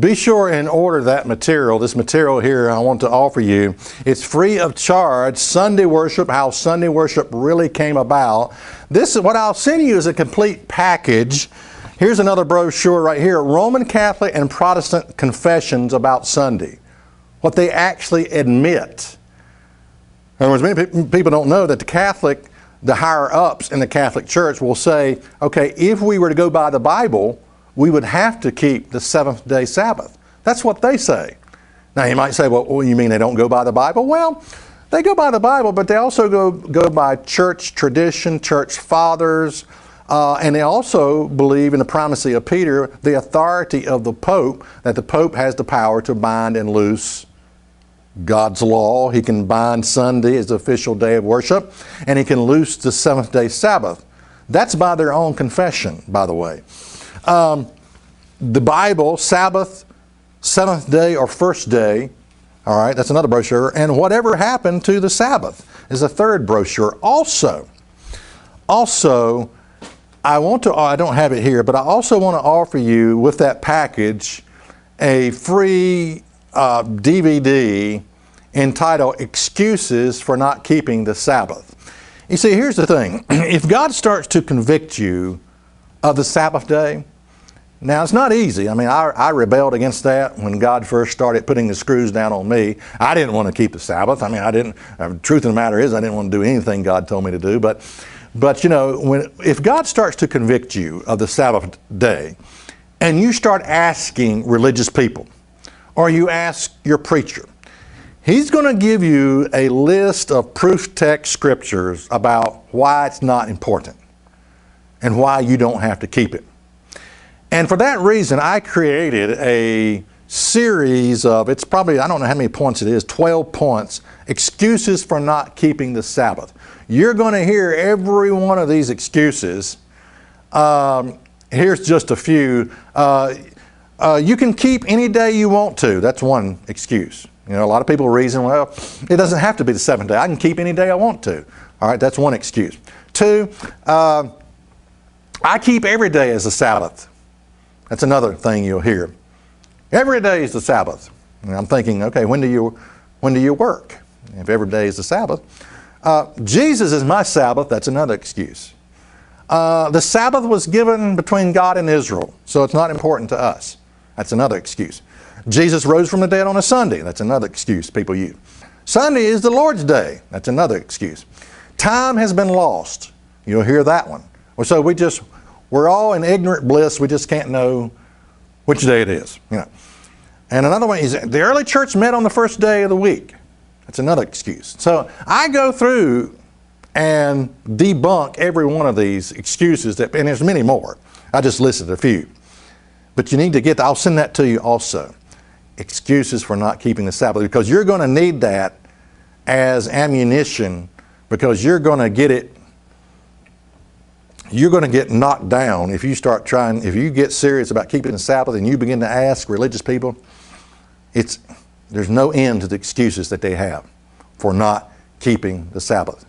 be sure and order that material. This material here I want to offer you. It's free of charge. Sunday worship, how Sunday worship really came about. This is what I'll send you is a complete package. Here's another brochure right here. Roman Catholic and Protestant confessions about Sunday. What they actually admit. In other words, many people don't know that the higher ups in the Catholic Church will say, okay, if we were to go by the Bible, we would have to keep the seventh-day Sabbath. That's what they say. Now you might say, well, you mean they don't go by the Bible? Well, they go by the Bible, but they also go by church tradition, church fathers, and they also believe in the primacy of Peter, the authority of the Pope, that the Pope has the power to bind and loose God's law. He can bind Sunday as the official day of worship, and he can loose the seventh-day Sabbath. That's by their own confession, by the way. The Bible, Sabbath, seventh day or first day, all right, that's another brochure, and whatever happened to the Sabbath is a third brochure. Also, I don't have it here, but I also want to offer you with that package a free DVD entitled Excuses for Not Keeping the Sabbath. You see, here's the thing. If God starts to convict you of the Sabbath day, now it's not easy. I mean, I rebelled against that when God first started putting the screws down on me. I didn't want to keep the Sabbath. I mean, the truth of the matter is I didn't want to do anything God told me to do. But you know, if God starts to convict you of the Sabbath day, and you start asking religious people, or you ask your preacher, he's going to give you a list of proof text scriptures about why it's not important and why you don't have to keep it. And for that reason, I created a series of, it's probably, I don't know how many points it is, 12 points, excuses for not keeping the Sabbath. You're going to hear every one of these excuses. Here's just a few. You can keep any day you want to. That's one excuse. You know, a lot of people reason, well, it doesn't have to be the seventh day. I can keep any day I want to. All right, that's one excuse. Two, I keep every day as a Sabbath. That's another thing you'll hear. Every day is the Sabbath. And I'm thinking, okay, when do you work? If every day is the Sabbath. Jesus is my Sabbath. That's another excuse. The Sabbath was given between God and Israel, so it's not important to us. That's another excuse. Jesus rose from the dead on a Sunday. That's another excuse people use. Sunday is the Lord's day. That's another excuse. Time has been lost. You'll hear that one. So we're all in ignorant bliss. We just can't know which day it is. You know. And another one is the early church met on the first day of the week. That's another excuse. So I go through and debunk every one of these excuses, and there's many more. I just listed a few. But you need to get, I'll send that to you also. Excuses for not keeping the Sabbath, because you're going to need that as ammunition, because you're going to get knocked down if you start trying, if you get serious about keeping the Sabbath and you begin to ask religious people, there's no end to the excuses that they have for not keeping the Sabbath.